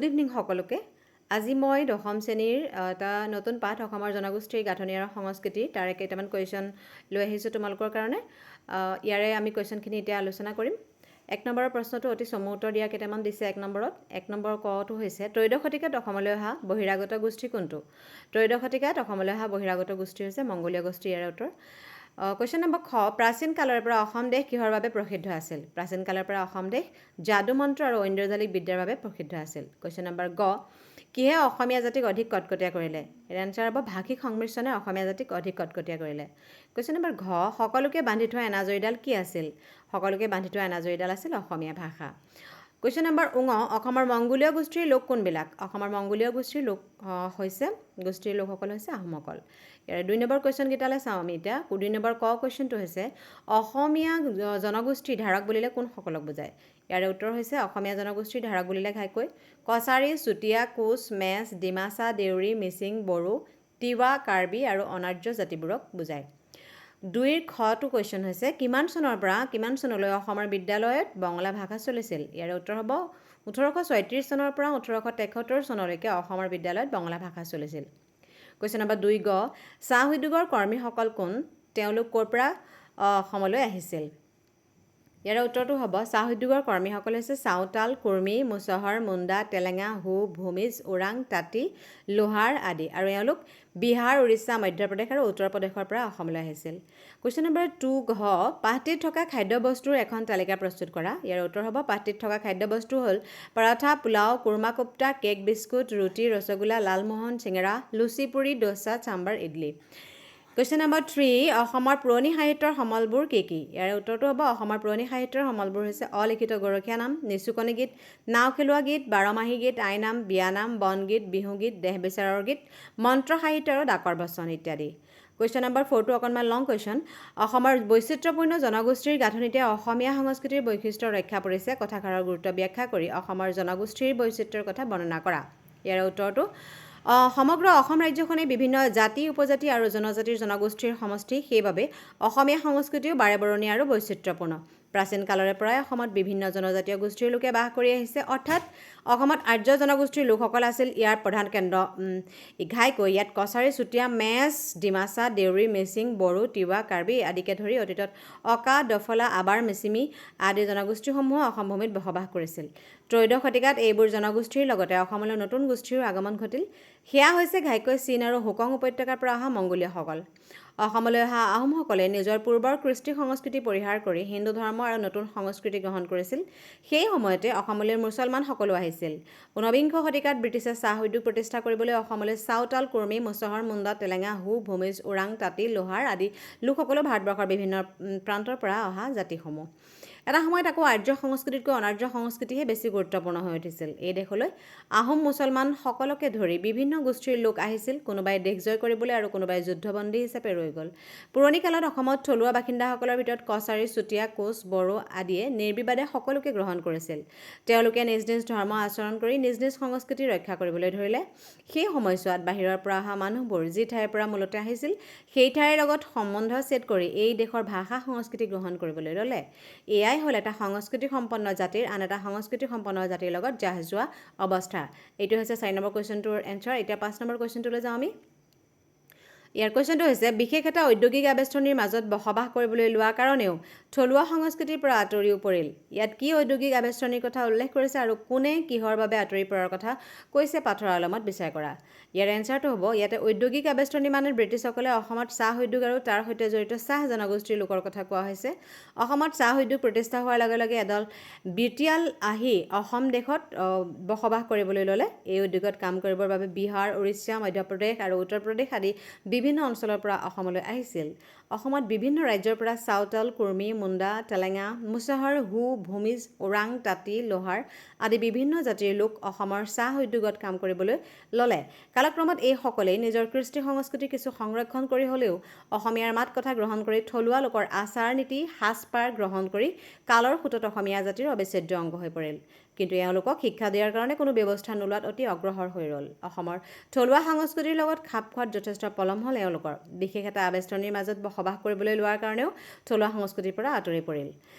Good evening সকলোকে। আজি মই দশম শ্ৰেণীৰ এটা নতুন পাঠ অসমৰ জনগোষ্ঠীৰ গাঁথনি আৰু সংস্কৃতি তাৰে কেইটামান কুৱেশ্যন লৈ আহিছোঁ তোমালোকৰ কাৰণে। ইয়াৰে আমি কুৱেশ্যনখিনি এতিয়া আলোচনা কৰিম। 1 নম্বৰৰ প্ৰশ্নটো অতি চমু উত্তৰ দিয়া কেইটামান দিছে 1 নম্বৰত। 1 নম্বৰ কটো হৈছে ত্ৰয়োদশ শতিকাত অসমলৈ অহা বহিৰাগত গোষ্ঠী কোনটো? ত্ৰয়োদশ শতিকাত অসমলৈ অহা বহিৰাগত গোষ্ঠী হৈছে মংগোলীয় গোষ্ঠী। ইয়াৰ উত্তৰ। কুৱেশ্যন নম্বৰ খ, প্ৰাচীন কালৰ পৰা অসম দেশ কিহৰ বাবে প্ৰসিদ্ধ আছিল? প্ৰাচীন কালৰ পৰা অসম দেশ যাদু মন্ত্ৰ আৰু ঐন্দ্ৰজালিক বিদ্যাৰ বাবে প্ৰসিদ্ধ আছিল। কুৱেশ্যন নম্বৰ গ, কিহে অসমীয়া জাতিক অধিক কটকটীয়া কৰিলে? ইয়াৰ এনচাৰ হ'ব ভাষিক সংমিশ্ৰণে অসমীয়া জাতিক অধিক কটকটীয়া কৰিলে। কুৱেশ্যন নম্বৰ ঘ, সকলোকে বান্ধি থোৱা এনাজৰীডাল কি আছিল? সকলোকে বান্ধি থোৱা এনাজৰীডাল আছিল অসমীয়া ভাষা। কুৱেশ্যন নম্বৰ ঙ, অসমৰ মংগোলীয় গোষ্ঠীৰ লোক কোনবিলাক? অসমৰ মংগোলীয় গোষ্ঠীৰ লোকসকল হৈছে আহোমসকল। ইয়াৰে 2 নম্বৰ কুৱেশ্যনকেইটালৈ চাওঁ আমি এতিয়া। 2 নম্বৰ ক কুৱেশ্যনটো হৈছে অসমীয়া জনগোষ্ঠীৰ ধাৰক বুলিলে কোনসকলক বুজায়? ইয়াৰে উত্তৰ হৈছে অসমীয়া জনগোষ্ঠীৰ ধাৰক বুলিলে ঘাইকৈ কছাৰী, চুতীয়া, কোচ, মেচ, ডিমাচা, দেউৰী, মিচিং, বড়ো, তিৱা, কাৰ্বি আৰু অনাৰ্য জাতিবোৰক বুজায়। 2ৰ খটো কুৱেশ্যন হৈছে কিমান চনৰ পৰা কিমান চনলৈ অসমৰ বিদ্যালয়ত বঙলা ভাষা চলিছিল? ইয়াৰে উত্তৰ হ'ব 1836 চনৰ পৰা 1873 চনলৈকে অসমৰ বিদ্যালয়ত বঙলা ভাষা চলিছিল। কুৱেশ্যন নম্বৰ 2 গ, চাহ উদ্যোগৰ কৰ্মীসকল কোন? তেওঁলোক ক'ৰ পৰা অসমলৈ আহিছিল? ইয়াৰে উত্তৰটো হ'ব চাহ উদ্যোগৰ কৰ্মীসকল হৈছে চাওতাল, কুৰ্মী, মুছহৰ, মুণ্ডা, টেলেঙা, হু, ভূমিজ, ওৰাং, তাঁতী, লোহাৰ আদি, আৰু এওঁলোক বিহাৰ, উৰিষ্যা, মধ্যপ্ৰদেশ আৰু উত্তৰ প্ৰদেশৰ পৰা অসমলৈ আহিছিল। কুৱেশ্যন নম্বৰ 2 ঘ, পাহটিত থকা খাদ্যবস্তুৰ এখন তালিকা প্ৰস্তুত কৰা। ইয়াৰ উত্তৰ হ'ব পাহটিত থকা খাদ্যবস্তু হ'ল পৰাঠা, পোলাও, কুৰ্মা কোপ্তা, কেক, বিস্কুট, ৰুটি, ৰসগোল্লা, লালমোহন, চিঙৰা, লুচি, পুৰি, ডোচা, চাম্বাৰ, ইডলি। কুৱেশ্যন নম্বৰ 3, অসমৰ পুৰণি সাহিত্যৰ সমলবোৰ কি কি? ইয়াৰে উত্তৰটো হ'ব অসমৰ পুৰণি সাহিত্যৰ সমলবোৰ হৈছে অলিখিত গৰখীয়া নাম, নিচুকনি গীত, নাও খেলোৱা গীত, বাৰমাহী গীত, আইনাম, বিয়ানাম, বনগীত, বিহুগীত, দেহ বিচাৰৰ গীত, মন্ত্ৰ সাহিত্য আৰু ডাকৰ বচন ইত্যাদি। কুৱেশ্যন নম্বৰ 4টো অকণমান লং কুৱেশ্যন। অসমৰ বৈচিত্ৰ্যপূৰ্ণ জনগোষ্ঠীৰ গাঁথনিতে অসমীয়া সংস্কৃতিৰ বৈশিষ্ট্য ৰক্ষা পৰিছে। কথাষাৰৰ গুৰুত্ব ব্যাখ্যা কৰি অসমৰ জনগোষ্ঠীৰ বৈচিত্ৰ্যৰ কথা বৰ্ণনা কৰা। ইয়াৰে উত্তৰটো সমগ্ৰ অসম ৰাজ্যখনেই বিভিন্ন জাতি, উপজাতি আৰু জনজাতিৰ জনগোষ্ঠীৰ সমষ্টি। সেইবাবে অসমীয়া সংস্কৃতিও বাৰেবৰণীয়া আৰু বৈচিত্ৰ্যপূৰ্ণ। প্ৰাচীন কালৰে পৰাই অসমত বিভিন্ন জনজাতীয় গোষ্ঠীৰ লোকে বাস কৰি আহিছে। অৰ্থাৎ অসমত আৰ্য জনগোষ্ঠীৰ লোকসকল আছিল ইয়াৰ প্ৰধান কেন্দ্ৰ। ঘাইকৈ ইয়াত কছাৰী, চুতীয়া, মেচ, ডিমাচা, দেউৰী, মিচিং, বড়ো, তিৱা, কাৰ্বি আদিকে ধৰি অতীতত অকা, দফলা, আবাৰ, মিচিমি আদি জনগোষ্ঠীসমূহে অসম ভূমিত বসবাস কৰিছিল। ত্ৰয়োদশ শতিকাত এইবোৰ জনগোষ্ঠীৰ লগতে অসমলৈ নতুন গোষ্ঠীৰো আগমন ঘটিল। সেয়া হৈছে ঘাইকৈ চীন আৰু হুকং উপত্যকাৰ পৰা অহা মংগোলীয়সকল। অসমলৈ অহা আহোমসকলে নিজৰ পূৰ্বৰ কৃষ্টি সংস্কৃতি পৰিহাৰ কৰি হিন্দু ধৰ্ম আৰু নতুন সংস্কৃতি গ্ৰহণ কৰিছিল। সেই সময়তে অসমলৈ মুছলমানসকলো আহিছিল। 19বিংশ শতিকাত ব্ৰিটিছে চাহ উদ্যোগ প্ৰতিষ্ঠা কৰিবলৈ অসমলৈ চাওতাল, কুৰ্মী, মুছহৰ, মুণ্ডা, টেলেঙা, হু, ভূমিজ, ওৰাং, তাঁতী, লোহাৰ আদি লোকসকলো ভাৰতবৰ্ষৰ বিভিন্ন প্ৰান্তৰ পৰা অহা জাতিসমূহ। এটা সময়ত আকৌ আৰ্য সংস্কৃতিতকৈ অনাৰ্য সংস্কৃতিহে বেছি গুৰুত্বপূৰ্ণ হৈ উঠিছিল। এই দেশলৈ আহোম, মুছলমান সকলোকে ধৰি বিভিন্ন গোষ্ঠীৰ লোক আহিছিল। কোনোবাই দেশ জয় কৰিবলৈ আৰু কোনোবাই যুদ্ধবন্দী হিচাপে ৰৈ গ'ল। পুৰণি কালত অসমত থলুৱা বাসিন্দাসকলৰ ভিতৰত কছাৰী, চুতীয়া, কোচ, বড়ো আদিয়ে নিৰ্বিবাদে সকলোকে গ্ৰহণ কৰিছিল। তেওঁলোকে নিজ নিজ ধৰ্ম আচৰণ কৰি নিজ নিজ সংস্কৃতি ৰক্ষা কৰিবলৈ ধৰিলে। সেই সময়ছোৱাত বাহিৰৰ পৰা অহা মানুহবোৰ যি ঠাইৰ পৰা মূলতে আহিছিল সেই ঠাইৰ লগত সম্বন্ধ ছেদ কৰি এই দেশৰ ভাষা সংস্কৃতি গ্ৰহণ কৰিবলৈ ল'লে। এয়াই হ'ল এটা সংস্কৃতি সম্পন্ন জাতিৰ আন এটা সংস্কৃতি সম্পন্ন জাতিৰ লগত জাহ যোৱা অৱস্থা। এইটো হৈছে 4 নম্বৰ কুৱেশ্যনটোৰ এনচাৰ। এতিয়া 5 নম্বৰ কুৱেশ্যনটোলৈ যাওঁ আমি। ইয়াৰ কুৱেশ্যনটো হৈছে বিশেষ এটা ঔদ্যোগিক আবেষ্টনীৰ মাজত বসবাস কৰিবলৈ লোৱা কাৰণেও থলুৱা সংস্কৃতিৰ পৰা আঁতৰিও পৰিল। ইয়াত কি ঔদ্যোগিক আবেষ্টনীৰ কথা উল্লেখ কৰিছে আৰু কোনে কিহৰ বাবে আঁতৰি পৰাৰ কথা কৈছে পাঠৰ আলমত বিচাৰ কৰা। ইয়াৰ এনচাৰটো হ'ব ইয়াতে ঔদ্যোগিক আবেষ্টনী মানে ব্ৰিটিছসকলে অসমত চাহ উদ্যোগ আৰু তাৰ সৈতে জড়িত চাহ জনগোষ্ঠীৰ লোকৰ কথা কোৱা হৈছে। অসমত চাহ উদ্যোগ প্ৰতিষ্ঠা হোৱাৰ লগে লগে এদল ব্ৰিটিয়াল আহি অসম দেশত বসবাস কৰিবলৈ ল'লে। এই উদ্যোগত কাম কৰিবৰ বাবে বিহাৰ, উৰিষ্যা, মধ্যপ্ৰদেশ আৰু উত্তৰ প্ৰদেশ আদি বিভিন্ন অঞ্চলৰ পৰা অসমলৈ আহিছিল। অসমত বিভিন্ন ৰাজ্যৰ পৰা চাওতাল, কুৰ্মী, মুণ্ডা, টেলেঙা, মুছহৰ, হু, ভূমিজ, ওৰাং, তাঁতী, লোহাৰ আদি বিভিন্ন জাতিৰ লোক অসমৰ চাহ উদ্যোগত কাম কৰিবলৈ ল'লে। কালক্ৰমত এইসকলেই নিজৰ কৃষ্টি সংস্কৃতি কিছু সংৰক্ষণ কৰি হ'লেও অসমীয়াৰ মাত কথা গ্ৰহণ কৰি থলুৱা লোকৰ আচাৰ নীতি, সাজপাৰ গ্ৰহণ কৰি কালৰ সোঁতত অসমীয়া জাতিৰ অবিচ্ছেদ্য অংগ হৈ পৰিল। কিন্তু এওঁলোকক শিক্ষা দিয়াৰ কাৰণে কোনো ব্যৱস্থা নোলোৱাত অতি অগ্ৰসৰ হৈ ৰ'ল। অসমৰ থলুৱা সংস্কৃতিৰ লগত খাপ খোৱাত যথেষ্ট পলম হ'ল এওঁলোকৰ। বিশেষ এটা আবেষ্টনীৰ মাজত বসবাস কৰিবলৈ লোৱাৰ কাৰণেও থলুৱা সংস্কৃতিৰ পৰা আঁতৰি পৰিল।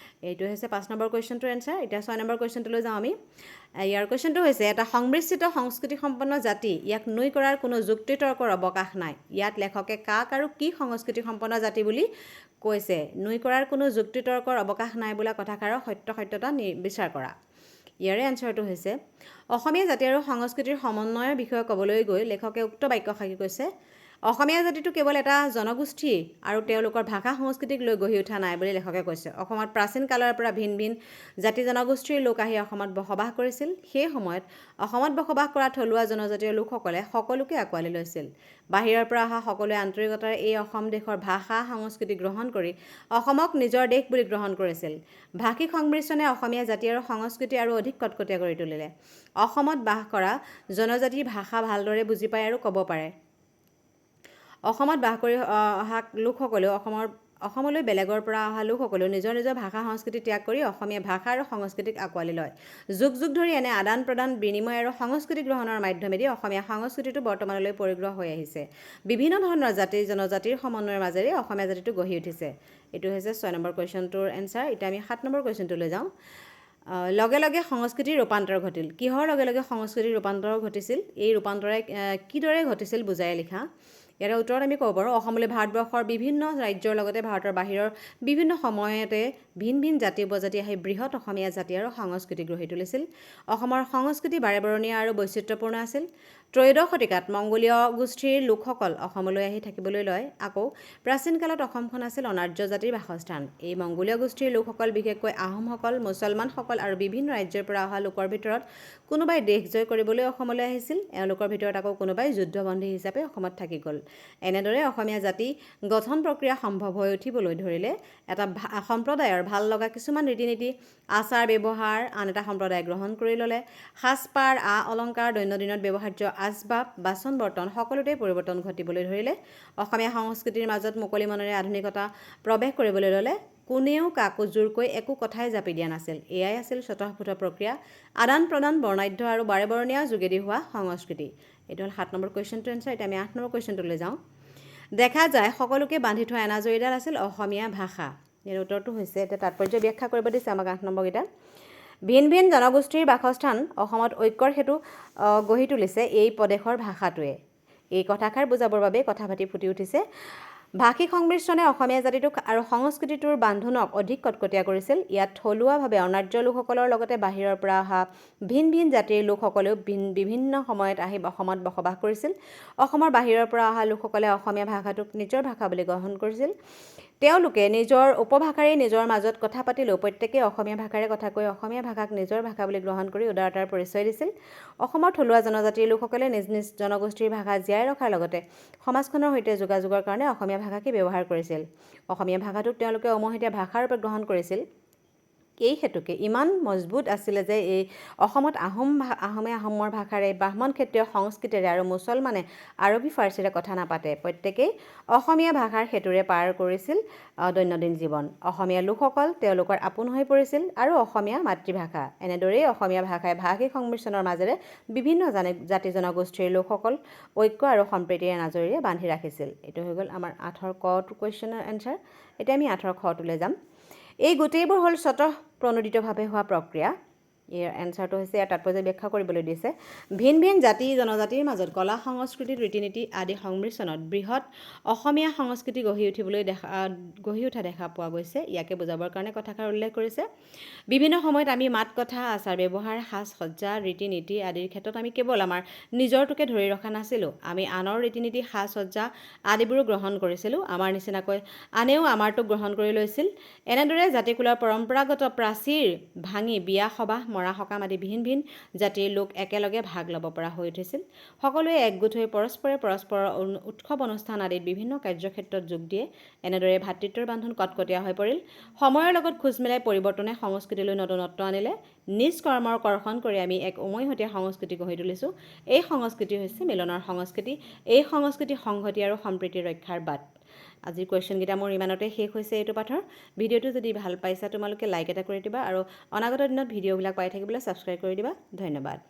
এইটো হৈছে 5 নম্বৰ কুৱেশ্যনটোৰ এনচাৰ। এতিয়া 6 নম্বৰ কুৱেশ্যনটোলৈ যাওঁ আমি। ইয়াৰ কুৱেশ্যনটো হৈছে এটা সংমিশ্ৰিত সংস্কৃতি সম্পন্ন জাতি, ইয়াক নুই কৰাৰ কোনো যুক্তি তৰ্কৰ অৱকাশ নাই। ইয়াত লেখকে কাক আৰু কি সংস্কৃতি সম্পন্ন জাতি বুলি কৈছে? নুই কৰাৰ কোনো যুক্তি তৰ্কৰ অৱকাশ নাই বোলা কথাষাৰৰ সত্যতা বিচাৰ কৰা। ইয়াৰে এনচাৰটো হৈছে অসমীয়া জাতি আৰু সংস্কৃতিৰ সমন্বয়ৰ বিষয়ে ক'বলৈ গৈ লেখকে উক্ত বাক্যশাৰী কৈছে অসমীয়া জাতিটো কেৱল এটা জনগোষ্ঠী আৰু তেওঁলোকৰ ভাষা সংস্কৃতিক লৈ গঢ়ি উঠা নাই বুলি লেখকে কৈছে। অসমত প্ৰাচীন কালৰ পৰা ভিন ভিন জাতি জনগোষ্ঠীৰ লোক আহি অসমত বসবাস কৰিছিল। সেই সময়ত অসমত বসবাস কৰা থলুৱা জনজাতীয় লোকসকলে সকলোকে আঁকোৱালি লৈছিল। বাহিৰৰ পৰা অহা সকলোৱে আন্তৰিকতাৰে এই অসম দেশৰ ভাষা সংস্কৃতি গ্ৰহণ কৰি অসমক নিজৰ দেশ বুলি গ্ৰহণ কৰিছিল। ভাষিক সংমিশ্ৰণে অসমীয়া জাতি আৰু সংস্কৃতি আৰু অধিক কটকটীয়া কৰি তুলিলে। অসমত বাস কৰা জনজাতিৰ ভাষা ভালদৰে বুজি পায় আৰু ক'ব পাৰে। অসমত বাস কৰি অহা লোকসকলেও অসমলৈ বেলেগৰ পৰা অহা লোকসকলেও নিজৰ নিজৰ ভাষা সংস্কৃতি ত্যাগ কৰি অসমীয়া ভাষা আৰু সংস্কৃতিক আঁকোৱালি লয়। যুগ যুগ ধৰি এনে আদান প্ৰদান বিনিময় আৰু সংস্কৃতি গ্ৰহণৰ মাধ্যমেদি অসমীয়া সংস্কৃতিটো বৰ্তমানলৈ পৰিগ্ৰহ হৈ আহিছে। বিভিন্ন ধৰণৰ জাতি জনজাতিৰ সমন্বয়ৰ মাজেৰে অসমীয়া জাতিটো গঢ়ি উঠিছে। এইটো হৈছে 6 নম্বৰ কুৱেশ্যনটোৰ এনচাৰ। এতিয়া আমি 7 নম্বৰ কুৱেশ্যনটোলৈ যাওঁ। লগে লগে সংস্কৃতিৰ ৰূপান্তৰ ঘটিল। কিহৰ লগে লগে সংস্কৃতিৰ ৰূপান্তৰ ঘটিছিল? এই ৰূপান্তৰে কিদৰে ঘটিছিল বুজাই লিখা। ইয়াৰ উত্তৰত আমি ক'ব পাৰোঁ অসমলৈ ভাৰতবৰ্ষৰ বিভিন্ন ৰাজ্যৰ লগতে ভাৰতৰ বাহিৰৰ বিভিন্ন সময়তে ভিন ভিন জাতি উপজাতি আহি বৃহৎ অসমীয়া জাতি আৰু সংস্কৃতি গঢ়ি তুলিছিল। অসমৰ সংস্কৃতি বাৰেবৰণীয়া আৰু বৈচিত্ৰ্যপূৰ্ণ আছিল। ত্ৰয়োদশ শতিকাত মংগোলীয় গোষ্ঠীৰ লোকসকল অসমলৈ আহি থাকিবলৈ লয়। আকৌ প্ৰাচীন কালত অসমখন আছিল অনাৰ্য জাতিৰ বাসস্থান। এই মংগোলীয় গোষ্ঠীৰ লোকসকল বিশেষকৈ আহোমসকল, মুছলমানসকল আৰু বিভিন্ন ৰাজ্যৰ পৰা অহা লোকৰ ভিতৰত কোনোবাই দেশ জয় কৰিবলৈ অসমলৈ আহিছিল। এওঁলোকৰ ভিতৰত আকৌ কোনোবাই যুদ্ধবন্দী হিচাপে অসমত থাকি গ'ল। এনেদৰে অসমীয়া জাতি গঠন প্ৰক্ৰিয়া সম্ভৱ হৈ উঠিবলৈ ধৰিলে। এটা সম্প্ৰদায়ৰ ভাল লগা কিছুমান ৰীতি নীতি আচাৰ ব্যৱহাৰ আন এটা সম্প্ৰদায়ে গ্ৰহণ কৰি ল'লে। সাজপাৰ অলংকাৰ দৈনন্দিনত ব্যৱহাৰ্য আচবাব বাচন বৰ্তন সকলোতে পৰিৱৰ্তন ঘটিবলৈ ধৰিলে। অসমীয়া সংস্কৃতিৰ মাজত মুকলি মনেৰে আধুনিকতা প্ৰৱেশ কৰিবলৈ ল'লে। কোনেও কাকো জোৰকৈ একো কথাই জাপি দিয়া নাছিল। এয়াই আছিল স্বতঃস্ফূৰ্ত প্ৰক্ৰিয়া, আদান প্ৰদান বৰ্ণাঢ্য আৰু বাৰেবৰণীয়া যোগেদি হোৱা সংস্কৃতি। এইটো হ'ল 7 নম্বৰ কুৱেশ্যনটো এনচাৰ। এতিয়া আমি 8 নম্বৰ কুৱেশ্যনটোলৈ যাওঁ। দেখা যায় সকলোকে বান্ধি থোৱা এনাজৰীডাল আছিল অসমীয়া ভাষা। ইয়াৰ উত্তৰটো হৈছে এতিয়া তাৎপৰ্য ব্যাখ্যা কৰিব দিছে আমাক 8 নম্বৰকেইটা। ভিন ভিন জনগোষ্ঠীৰ বাসস্থান অসমত ঐক্যৰ হেতু গঢ়ি তুলিছে এই প্ৰদেশৰ ভাষাটোৱে। এই কথাষাৰ বুজাবৰ বাবে কথা পাতি ফুটি উঠিছে। ভাষিক সংমিশ্ৰণে অসমীয়া জাতিটোক আৰু সংস্কৃতিটোৰ বান্ধোনক অধিক কটকটীয়া কৰিছিল। ইয়াত থলুৱাভাৱে অনাৰ্য লোকসকলৰ লগতে বাহিৰৰ পৰা অহা ভিন ভিন জাতিৰ লোকসকলেও বিভিন্ন সময়ত আহি অসমত বসবাস কৰিছিল। অসমৰ বাহিৰৰ পৰা অহা লোকসকলে অসমীয়া ভাষাটোক নিজৰ ভাষা বুলি গ্ৰহণ কৰিছিল। তেওঁলোকে নিজৰ উপভাষাৰে নিজৰ মাজত কথা পাতিলেও প্ৰত্যেকেই অসমীয়া ভাষাৰে কথা কৈ অসমীয়া ভাষাক নিজৰ ভাষা বুলি গ্ৰহণ কৰি উদাৰতাৰ পৰিচয় দিছিল। অসমৰ থলুৱা জনজাতিৰ লোকসকলে নিজ নিজ জনগোষ্ঠীৰ ভাষা জীয়াই ৰখাৰ লগতে সমাজখনৰ সৈতে যোগাযোগৰ কাৰণে অসমীয়া ভাষাকে ব্যৱহাৰ কৰিছিল। অসমীয়া ভাষাটোক তেওঁলোকে উমৈহতীয়া ভাষাৰ ৰূপে গ্ৰহণ কৰিছিল। এই হেতুকে ইমান মজবুত আছিলে যে এই অসমত আহোমৰ ভাষাৰে, ব্ৰাহ্মণ ক্ষত্ৰিয় সংস্কৃতিৰে আৰু মুছলমানে আৰবী ফাৰ্চীৰে কথা নাপাতে। প্ৰত্যেকেই অসমীয়া ভাষাৰ সেতুৰে পাৰ কৰিছিল দৈনন্দিন জীৱন। অসমীয়া লোকসকল তেওঁলোকৰ আপোন হৈ পৰিছিল আৰু অসমীয়া মাতৃভাষা। এনেদৰেই অসমীয়া ভাষাই ভাষিক সংমিশ্ৰণৰ মাজেৰে বিভিন্ন জাতি জনগোষ্ঠীৰ লোকসকল ঐক্য আৰু সম্প্ৰীতিৰ এনাজৰীৰে বান্ধি ৰাখিছিল। এইটো হৈ গ'ল আমাৰ 8 কটো কুৱেশ্যনৰ এনচাৰ। এতিয়া আমি 8 খটোলৈ যাম। এই গোটেইবোৰ হ'ল স্বতঃ প্ৰণোদিতভাৱে হোৱা প্ৰক্ৰিয়া। ইয়াৰ এনচাৰটো হৈছে ইয়াৰ তাৎপৰ্য ব্যাখ্যা কৰিবলৈ দিছে। ভিন ভিন জাতি জনজাতিৰ মাজত কলা সংস্কৃতি ৰীতি নীতি আদি সংমিশ্ৰণত বৃহৎ অসমীয়া সংস্কৃতি গঢ়ি উঠা দেখা পোৱা গৈছে। ইয়াকে বুজাবৰ কাৰণে কথাষাৰ উল্লেখ কৰিছে। বিভিন্ন সময়ত আমি মাত কথা আচাৰ ব্যৱহাৰ সাজ সজ্জা ৰীতি নীতি আদিৰ ক্ষেত্ৰত আমি কেৱল আমাৰ নিজৰটোকে ধৰি ৰখা নাছিলোঁ। আমি আনৰ ৰীতি নীতি সাজ সজ্জা আদিবোৰো গ্ৰহণ কৰিছিলোঁ। আমাৰ নিচিনাকৈ আনেও আমাৰটোক গ্ৰহণ কৰি লৈছিল। এনেদৰে জাতিকুলৰ পৰম্পৰাগত প্ৰাচীৰ ভাঙি বিয়া সবাহ মৰা সকাম আদি ভিন ভিন জাতিৰ লোক একেলগে ভাগ ল'ব পৰা হৈ উঠিছিল। সকলোৱে একগোট হৈ পৰস্পৰৰ উৎসৱ অনুষ্ঠান আদিত বিভিন্ন কাৰ্যক্ষেত্ৰত যোগ দিয়ে। এনেদৰে ভাতৃত্বৰ বান্ধোন কটকটীয়া হৈ পৰিল। সময়ৰ লগত খোজ মিলাই পৰিৱৰ্তনে সংস্কৃতিলৈ নতুনত্ব আনিলে। নিজ কৰ্মৰ কৰ্ষণ কৰি আমি এক উমৈহতীয়া সংস্কৃতি গঢ়ি তুলিছোঁ। এই সংস্কৃতি হৈছে মিলনৰ সংস্কৃতি। এই সংস্কৃতি সংহতি আৰু সম্প্ৰীতি ৰক্ষাৰ বাট। আজিৰ কুৱেশ্যনকেইটা মোৰ ইমানতে শেষ হৈছে এইটো পাঠৰ। ভিডিঅ'টো যদি ভাল পাইছা তোমালোকে লাইক এটা কৰি দিবা আৰু অনাগত দিনত ভিডিঅ'বিলাক পাই থাকিবলৈ ছাবস্ক্ৰাইব কৰি দিবা। ধন্যবাদ।